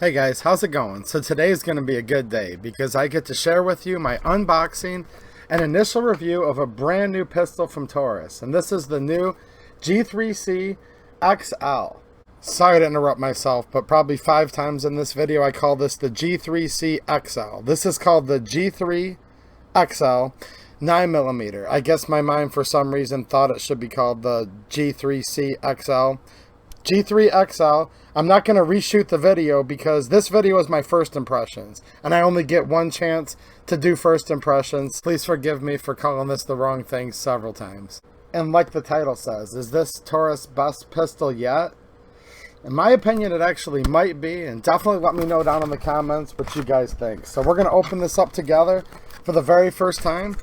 Hey guys, how's it going? So today is going to be a good day because I get to share with you my unboxing and initial review of a brand new pistol from Taurus. And this is the new G3XL. Sorry to interrupt myself, but probably 5 times in this video I call this the G3XL. This is called the G3XL 9mm. I guess my mind for some reason thought it should be called the G3CXL. G3XL. I'm not going to reshoot the video because this video is my first impressions and I only get one chance to do first impressions. Please forgive me for calling this the wrong thing several times. And like the title says, is this Taurus' best pistol yet? In my opinion, it actually might be, and definitely let me know down in the comments what you guys think. So we're going to open this up together for the very first time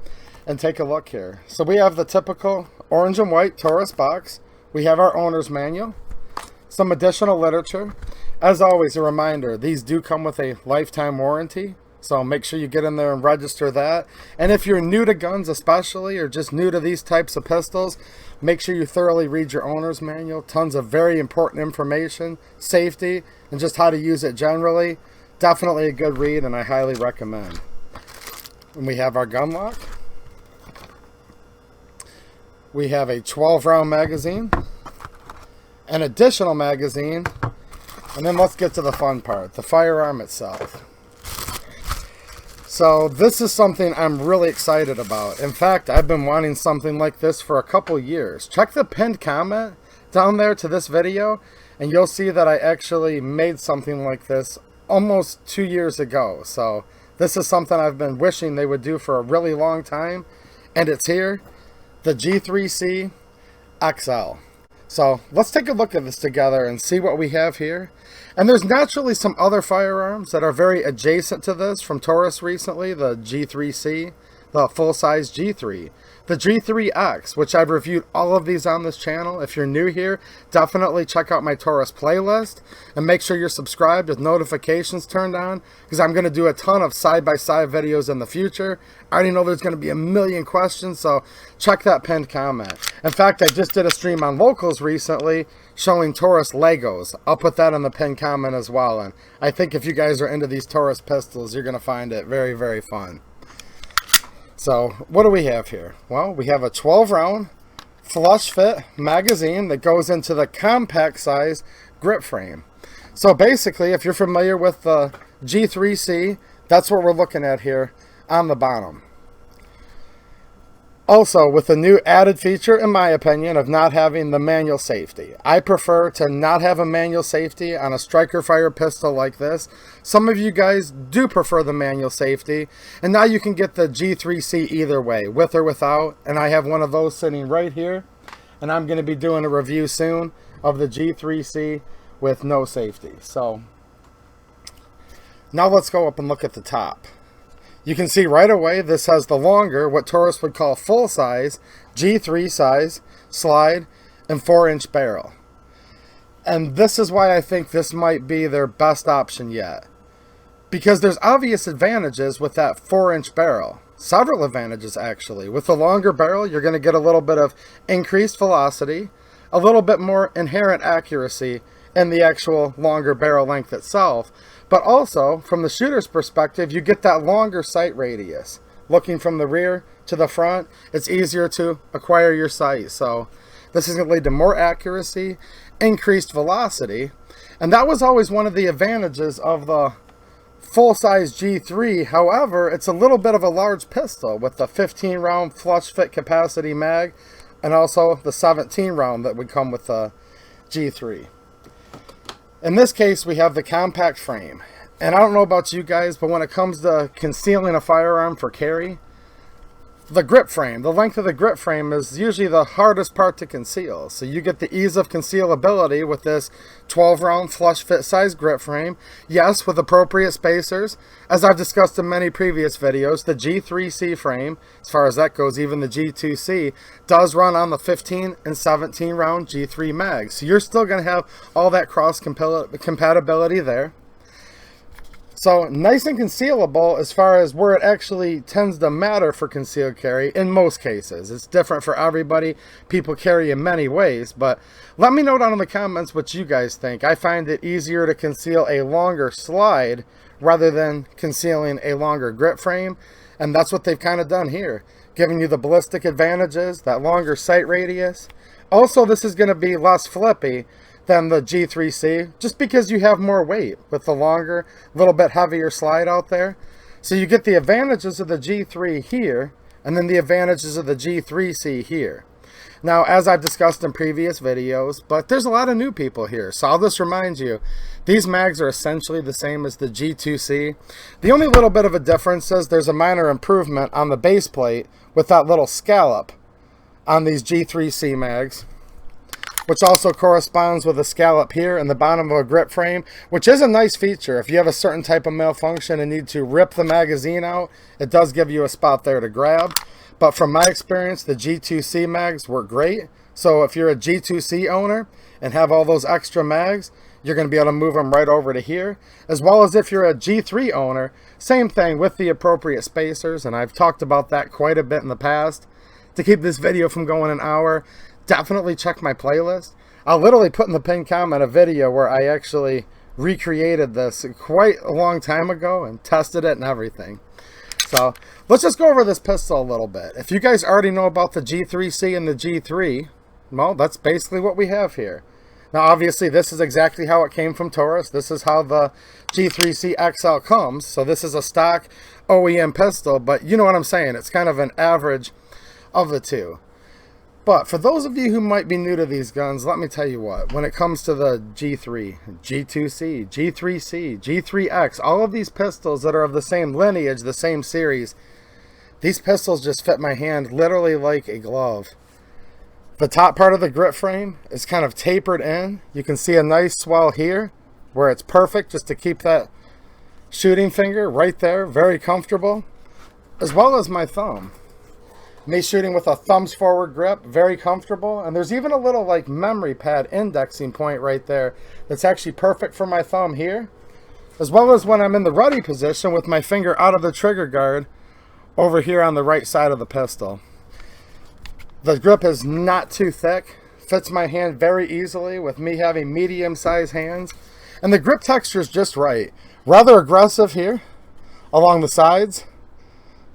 and take a look here. So we have the typical orange and white Taurus box. We have our owner's manual. Some additional literature. As always, a reminder, these do come with a lifetime warranty, so make sure you get in there and register that. And if you're new to guns especially, or just new to these types of pistols, make sure you thoroughly read your owner's manual. Tons of very important information, safety, and just how to use it generally. Definitely a good read, and I highly recommend. And we have our gun lock. We have a 12-round magazine. An additional magazine, and then let's get to the fun part, the firearm itself. So this is something I'm really excited about. In fact, I've been wanting something like this for a couple years. Check the pinned comment down there to this video and you'll see that I actually made something like this almost 2 years ago. So this is something I've been wishing they would do for a really long time, and it's here, the G3C XL. So let's take a look at this together and see what we have here. And there's naturally some other firearms that are very adjacent to this from Taurus recently, the G3C, the full-size G3, the G3X, which I've reviewed all of these on this channel. If you're new here, definitely check out my Taurus playlist and make sure you're subscribed with notifications turned on, because I'm going to do a ton of side-by-side videos in the future. I already know there's going to be a million questions, so check that pinned comment. In fact, I just did a stream on locals recently showing Taurus Legos. I'll put that in the pinned comment as well, and I think if you guys are into these Taurus pistols, you're going to find it very, very fun. So what do we have here? Well, we have a 12-round flush fit magazine that goes into the compact size grip frame. So basically, if you're familiar with the G3C, that's what we're looking at here on the bottom. Also, with the new added feature, in my opinion, of not having the manual safety. I prefer to not have a manual safety on a striker fire pistol like this. Some of you guys do prefer the manual safety, and now you can get the G3C either way, with or without, and I have one of those sitting right here, and I'm going to be doing a review soon of the G3C with no safety. So, now let's go up and look at the top. You can see right away this has the longer, what Taurus would call full size, G3 size, slide, and 4-inch barrel. And this is why I think this might be their best option yet. Because there's obvious advantages with that 4-inch barrel. Several advantages actually. With the longer barrel, you're going to get a little bit of increased velocity, a little bit more inherent accuracy in the actual longer barrel length itself. But also, from the shooter's perspective, you get that longer sight radius. Looking from the rear to the front, it's easier to acquire your sight. So this is going to lead to more accuracy, increased velocity. And that was always one of the advantages of the full-size G3. However, it's a little bit of a large pistol with the 15-round flush fit capacity mag and also the 17-round that would come with the G3. In this case, we have the compact frame. And I don't know about you guys, but when it comes to concealing a firearm for carry, the grip frame, the length of the grip frame is usually the hardest part to conceal. So you get the ease of concealability with this 12-round flush fit size grip frame. Yes, with appropriate spacers. As I've discussed in many previous videos, the G3C frame, as far as that goes, even the G2C, does run on the 15 and 17 round G3 mags. So you're still going to have all that cross compatibility there. So nice and concealable as far as where it actually tends to matter for concealed carry in most cases. It's different for everybody. People carry in many ways, but let me know down in the comments what you guys think. I find it easier to conceal a longer slide rather than concealing a longer grip frame, and that's what they've kind of done here, giving you the ballistic advantages, that longer sight radius. Also, this is going to be less flippy than the G3C, just because you have more weight with the longer, little bit heavier slide out there. So you get the advantages of the G3 here, and then the advantages of the G3C here. Now, as I've discussed in previous videos, but there's a lot of new people here, so I'll just remind you, these mags are essentially the same as the G2C. The only little bit of a difference is there's a minor improvement on the base plate with that little scallop on these G3C mags, which also corresponds with a scallop here in the bottom of a grip frame, which is a nice feature. If you have a certain type of malfunction and need to rip the magazine out, it does give you a spot there to grab. But from my experience, the G2C mags work great. So if you're a G2C owner and have all those extra mags, you're going to be able to move them right over to here. As well as if you're a G3 owner, same thing with the appropriate spacers. And I've talked about that quite a bit in the past. To keep this video from going an hour, definitely check my playlist. I'll literally put in the pinned comment a video where I actually recreated this quite a long time ago and tested it and everything. So let's just go over this pistol a little bit. If you guys already know about the G3C and the G3, well, that's basically what we have here. Now obviously this is exactly how it came from Taurus. This is how the G3XL comes. So this is a stock OEM pistol, but you know what I'm saying. It's kind of an average of the two. But for those of you who might be new to these guns, let me tell you what, when it comes to the G3, G2C, G3C, G3X, all of these pistols that are of the same lineage, the same series, these pistols just fit my hand literally like a glove. The top part of the grip frame is kind of tapered in. You can see a nice swell here where it's perfect just to keep that shooting finger right there, very comfortable, as well as my thumb. Me shooting with a thumbs forward grip, very comfortable. And there's even a little like memory pad indexing point right there that's actually perfect for my thumb here. As well as when I'm in the ready position with my finger out of the trigger guard over here on the right side of the pistol. The grip is not too thick, fits my hand very easily with me having medium-sized hands. And the grip texture is just right. Rather aggressive here along the sides,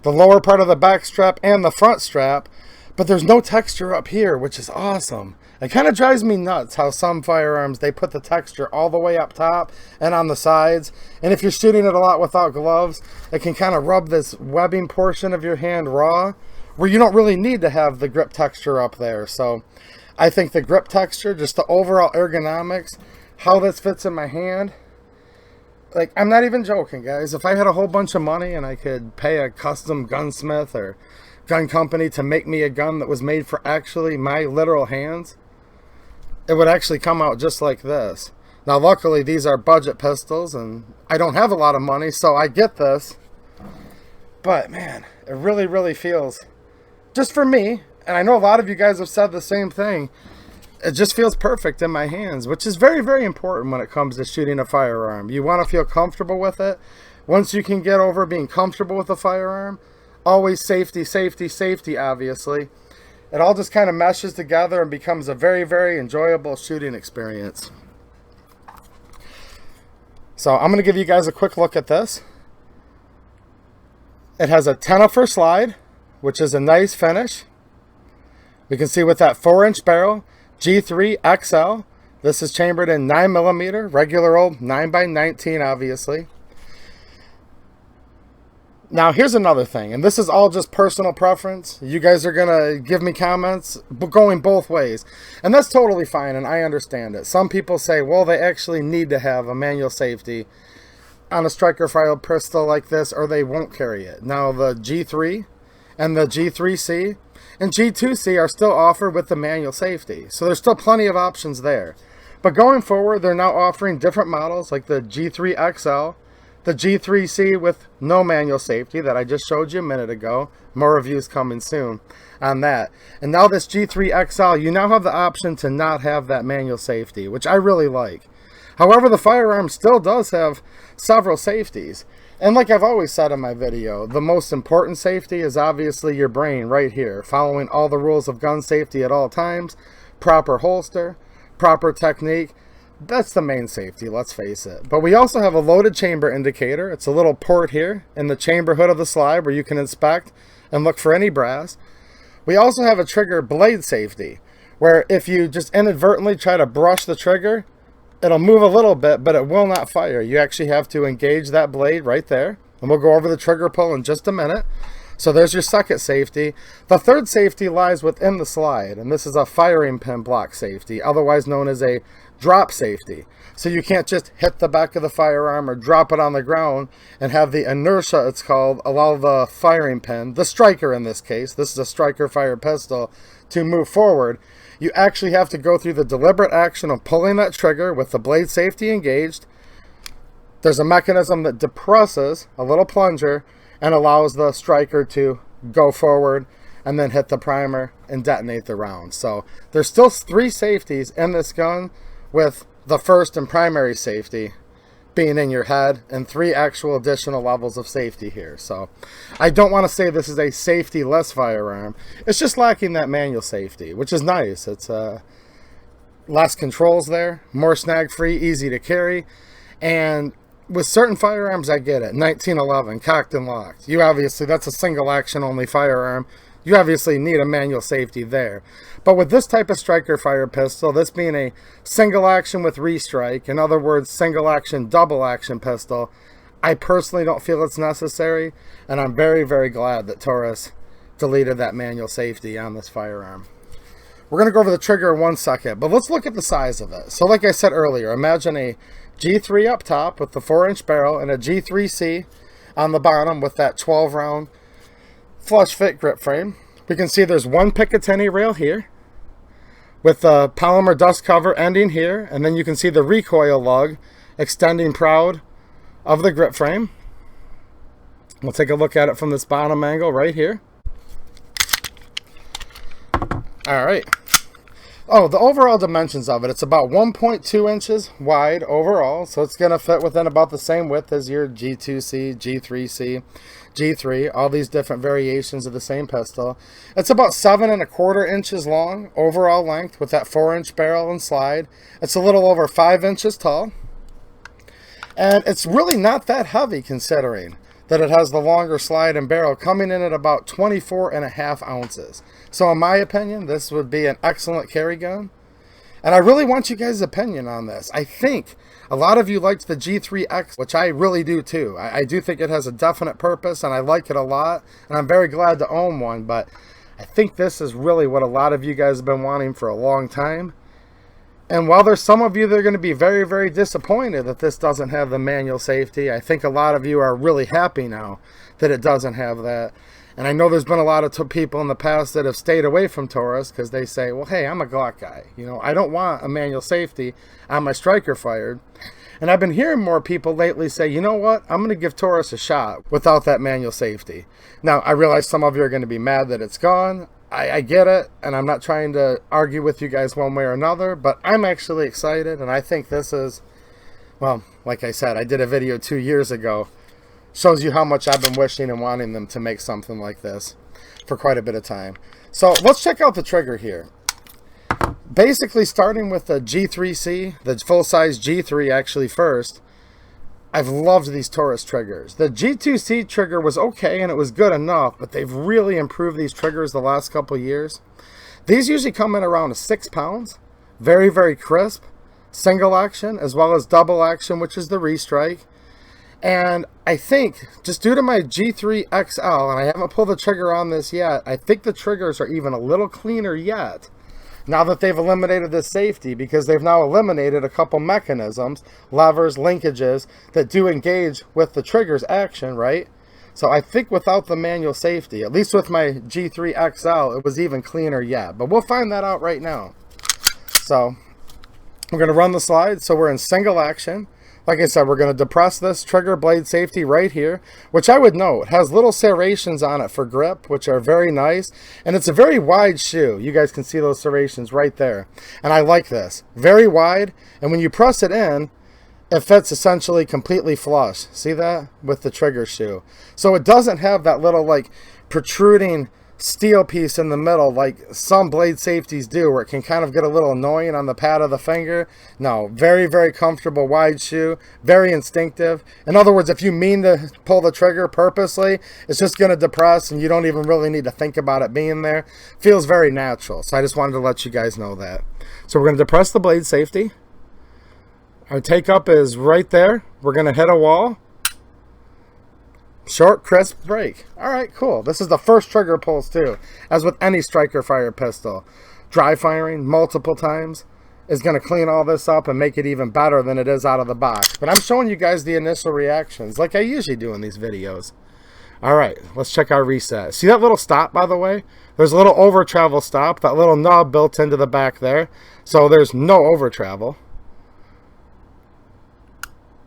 the lower part of the back strap and the front strap, but there's no texture up here, which is awesome. It kind of drives me nuts how some firearms, they put the texture all the way up top and on the sides. And if you're shooting it a lot without gloves, it can kind of rub this webbing portion of your hand raw, where you don't really need to have the grip texture up there. So I think the grip texture, just the overall ergonomics, how this fits in my hand, like, I'm not even joking, guys. If I had a whole bunch of money and I could pay a custom gunsmith or gun company to make me a gun that was made for actually my literal hands, it would actually come out just like this. Now, luckily, these are budget pistols, and I don't have a lot of money, so I get this. But, man, it really, really feels, just for me, and I know a lot of you guys have said the same thing, it just feels perfect in my hands, which is very, very important when it comes to shooting a firearm. You want to feel comfortable with it. Once you can get over being comfortable with a firearm, always safety, safety, safety, obviously. It all just kind of meshes together and becomes a very, very enjoyable shooting experience. So I'm going to give you guys a quick look at this. It has a 10-upper slide, which is a nice finish. We can see with that 4-inch barrel, G3XL. This is chambered in 9mm, regular old 9x19, obviously. Now, here's another thing, and this is all just personal preference. You guys are going to give me comments going both ways, and that's totally fine, and I understand it. Some people say, well, they actually need to have a manual safety on a striker file pistol like this, or they won't carry it. Now, the G3 and the G3C and G2C are still offered with the manual safety. So there's still plenty of options there. But going forward, they're now offering different models like the G3XL, the G3C with no manual safety that I just showed you a minute ago. More reviews coming soon on that. And now this G3XL, you now have the option to not have that manual safety, which I really like. However, the firearm still does have several safeties. And like I've always said in my video, the most important safety is obviously your brain right here, following all the rules of gun safety at all times, proper holster, proper technique. That's the main safety, let's face it. But we also have a loaded chamber indicator. It's a little port here in the chamber hood of the slide where you can inspect and look for any brass. We also have a trigger blade safety, where if you just inadvertently try to brush the trigger, it'll move a little bit, but it will not fire. You actually have to engage that blade right there. And we'll go over the trigger pull in just a minute. So there's your second safety. The third safety lies within the slide, and this is a firing pin block safety, otherwise known as a drop safety. So you can't just hit the back of the firearm or drop it on the ground and have the inertia, it's called, allow the firing pin, the striker in this case, this is a striker fired pistol, to move forward. You actually have to go through the deliberate action of pulling that trigger with the blade safety engaged. There's a mechanism that depresses a little plunger and allows the striker to go forward and then hit the primer and detonate the round. So there's still 3 safeties in this gun, with the first and primary safety being in your head and 3 actual additional levels of safety here. So I don't want to say this is a safety-less firearm. It's just lacking that manual safety, which is nice. It's less controls there, more snag-free, easy to carry. And with certain firearms, I get it. 1911, cocked and locked. You obviously, that's a single action only firearm. You obviously need a manual safety there. But with this type of striker fire pistol, this being a single action with restrike, in other words, single action, double action pistol, I personally don't feel it's necessary. And I'm very, very glad that Taurus deleted that manual safety on this firearm. We're going to go over the trigger in 1 second, but let's look at the size of it. So like I said earlier, imagine a G3 up top with the 4-inch barrel and a G3C on the bottom with that 12-round flush fit grip frame. We can see there's 1 Picatinny rail here with the polymer dust cover ending here, and then you can see the recoil lug extending proud of the grip frame. We'll take a look at it from this bottom angle right here. All right. Oh, the overall dimensions of it, it's about 1.2 inches wide overall, so it's going to fit within about the same width as your G2C, G3C, G3, all these different variations of the same pistol. It's about 7¼ inches long overall length with that 4-inch barrel and slide. It's a little over 5 inches tall, and it's really not that heavy considering that it has the longer slide and barrel, coming in at about 24.5 ounces. So in my opinion, this would be an excellent carry gun. And I really want you guys' opinion on this. I think a lot of you liked the G3X, which I really do too. I do think it has a definite purpose and I like it a lot. And I'm very glad to own one, but I think this is really what a lot of you guys have been wanting for a long time. And while there's some of you that are going to be very, very disappointed that this doesn't have the manual safety, I think a lot of you are really happy now that it doesn't have that. And I know there's been a lot of people in the past that have stayed away from Taurus because they say, well, hey, I'm a Glock guy. You know, I don't want a manual safety on my striker fired. And I've been hearing more people lately say, you know what, I'm going to give Taurus a shot without that manual safety. Now, I realize some of you are going to be mad that it's gone. I get it, and I'm not trying to argue with you guys one way or another, but I'm actually excited, and I think this is, well, like I said, I did a video 2 years ago. Shows you how much I've been wishing and wanting them to make something like this for quite a bit of time. So let's check out the trigger here. Basically, starting with the G3C, the full-size G3 actually first, I've loved these Taurus triggers. The G2C trigger was okay and it was good enough, but they've really improved these triggers the last couple years. These usually come in around 6 pounds. Very, very crisp. Single action as well as double action, which is the restrike. And I think, just due to my G3XL, and I haven't pulled the trigger on this yet, I think the triggers are even a little cleaner yet. Now that they've eliminated this safety, because they've now eliminated a couple mechanisms, levers, linkages, that do engage with the trigger's action, right? So I think without the manual safety, at least with my G3XL, it was even cleaner yet. But we'll find that out right now. So we're going to run the slide. So we're in single action. Like I said, we're going to depress this trigger blade safety right here, which I would note has little serrations on it for grip, which are very nice. And it's a very wide shoe. You guys can see those serrations right there. And I like this. Very wide. And when you press it in, it fits essentially completely flush. See that? With the trigger shoe. So it doesn't have that little like protruding steel piece in the middle like some blade safeties do, where it can kind of get a little annoying on the pad of the finger. No, very, very comfortable wide shoe, very instinctive. In other words, if you mean to pull the trigger purposely, it's just going to depress and you don't even really need to think about it being there. Feels very natural. So I just wanted to let you guys know that. So we're going to depress the blade safety. Our take up is right there. We're going to hit a wall. Short, crisp break. All right, cool. This is the first trigger pulls too. As with any striker fire pistol, dry firing multiple times is going to clean all this up and make it even better than it is out of the box. But I'm showing you guys the initial reactions like I usually do in these videos. All right, let's check our reset. See that little stop, by the way? There's a little over travel stop, that little knob built into the back there. So there's no over travel.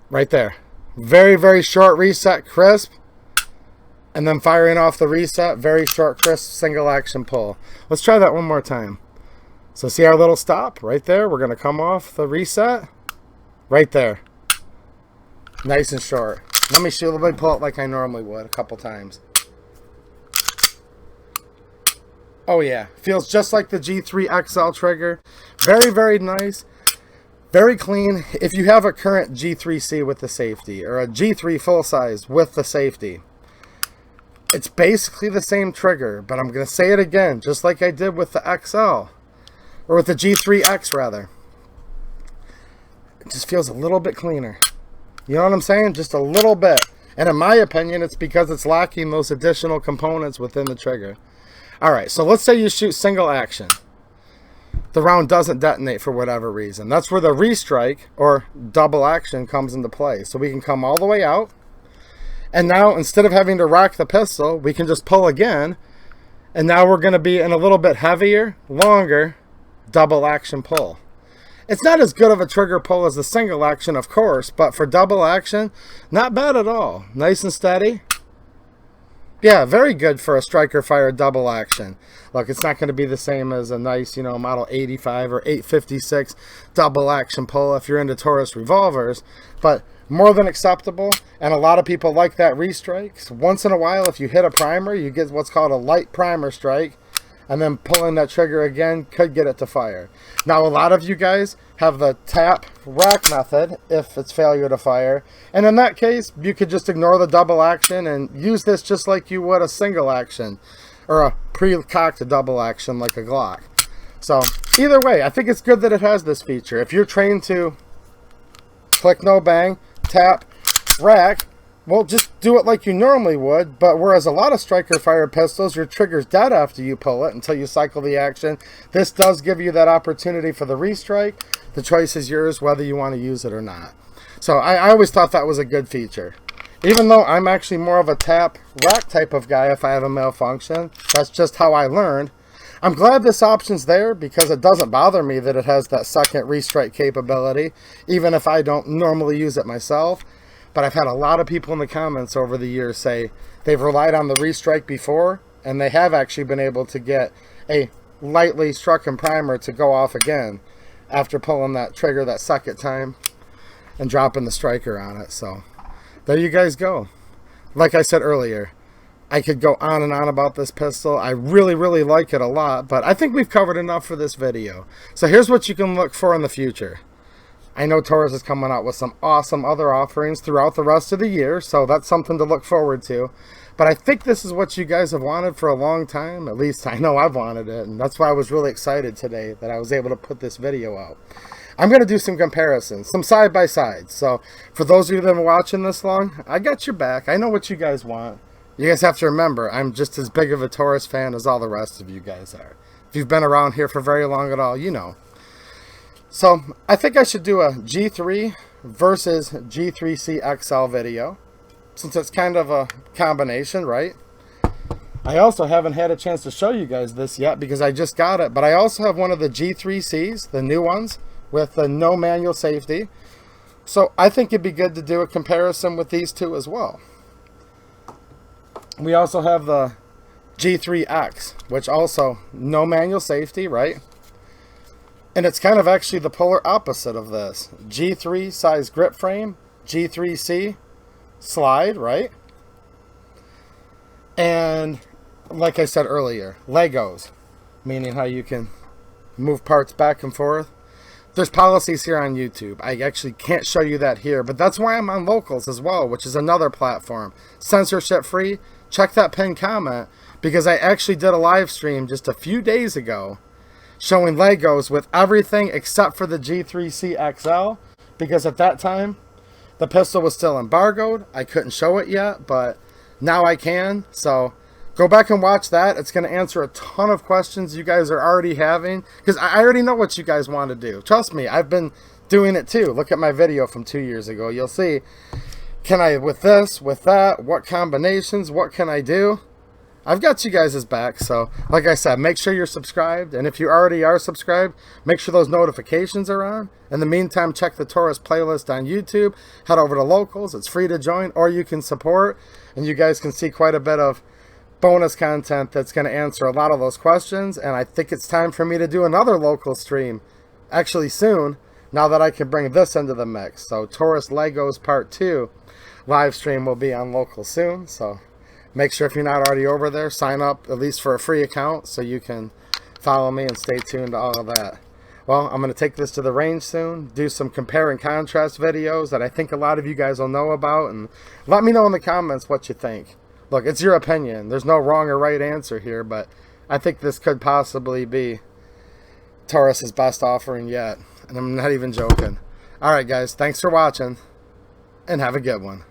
Right there. Very, very short reset, crisp. And then firing off the reset, very short, crisp, single action pull. Let's try that one more time. So see our little stop right there? We're going to come off the reset right there. Nice and short. Let me pull it like I normally would a couple times. Oh yeah, feels just like the G3XL trigger. Very, very nice. Very clean. If you have a current G3C with the safety or a G3 full size with the safety, it's basically the same trigger, but I'm going to say it again, just like I did with the XL, or with the G3X rather. It just feels a little bit cleaner. You know what I'm saying? Just a little bit. And in my opinion, it's because it's lacking those additional components within the trigger. All right, so let's say you shoot single action. The round doesn't detonate for whatever reason. That's where the restrike or double action comes into play. So we can come all the way out. And now, instead of having to rack the pistol, we can just pull again. And now we're going to be in a little bit heavier, longer double action pull. It's not as good of a trigger pull as the single action, of course, but for double action, not bad at all. Nice and steady. Yeah, very good for a striker fire double action. Look, it's not going to be the same as a nice, model 85 or 856 double action pull if you're into Taurus revolvers, but more than acceptable, and a lot of people like that restrike. So once in a while, if you hit a primer, you get what's called a light primer strike, and then pulling that trigger again could get it to fire. Now, a lot of you guys have the tap rack method if it's failure to fire, and in that case, you could just ignore the double action and use this just like you would a single action, or a pre-cocked double action like a Glock. So, either way, I think it's good that it has this feature. If you're trained to click, no bang, tap, rack, well, just do it like you normally would, but whereas a lot of striker fire pistols, your trigger's dead after you pull it until you cycle the action, this does give you that opportunity for the restrike. The choice is yours whether you want to use it or not. So I always thought that was a good feature. Even though I'm actually more of a tap rack type of guy if I have a malfunction, that's just how I learned. I'm glad this option's there because it doesn't bother me that it has that second restrike capability, even if I don't normally use it myself. But I've had a lot of people in the comments over the years say they've relied on the restrike before, and they have actually been able to get a lightly struck-in primer to go off again after pulling that trigger that second time and dropping the striker on it. So there you guys go. Like I said earlier, I could go on and on about this pistol. I really, really like it a lot, but I think we've covered enough for this video. So here's what you can look for in the future. I know Taurus is coming out with some awesome other offerings throughout the rest of the year, so that's something to look forward to. But I think this is what you guys have wanted for a long time. At least I know I've wanted it, and that's why I was really excited today that I was able to put this video out. I'm going to do some comparisons, some side-by-sides. So for those of you that have been watching this long, I got your back. I know what you guys want. You guys have to remember, I'm just as big of a Taurus fan as all the rest of you guys are. If you've been around here for very long at all, you know. So I think I should do a G3 versus G3CXL video, since it's kind of a combination, right? I also haven't had a chance to show you guys this yet because I just got it, but I also have one of the G3Cs, the new ones, with the no manual safety. So I think it'd be good to do a comparison with these two as well. We also have the G3X, which also no manual safety, right? And it's kind of actually the polar opposite of this. G3 size grip frame, G3C slide, right? And like I said earlier, Legos, meaning how you can move parts back and forth. There's policies here on YouTube. I actually can't show you that here, but that's why I'm on Locals as well, which is another platform. Censorship free. Check that pinned comment, because I actually did a live stream just a few days ago showing Legos with everything except for the G3XL, because at that time the pistol was still embargoed. I couldn't show it yet, but now I can. So go back and watch that. It's going to answer a ton of questions you guys are already having, because I already know what you guys want to do. Trust me, I've been doing it too. Look at my video from 2 years ago. You'll see, can I with this, with that, what combinations, what can I do? I've got you guys' back. So like I said, make sure you're subscribed, and if you already are subscribed, make sure those notifications are on. In the meantime, check the Taurus playlist on YouTube. Head over to Locals. It's free to join, or you can support, and you guys can see quite a bit of bonus content that's going to answer a lot of those questions. And I think it's time for me to do another local stream actually soon, now that I can bring this into the mix. So Taurus Legos Part 2 live stream will be on Local soon. So make sure, if you're not already over there, sign up at least for a free account so you can follow me and stay tuned to all of that. Well, I'm going to take this to the range soon, do some compare and contrast videos that I think a lot of you guys will know about, and let me know in the comments what you think. Look, it's your opinion. There's no wrong or right answer here, but I think this could possibly be Taurus's best offering yet. And I'm not even joking. Alright guys, thanks for watching, and have a good one.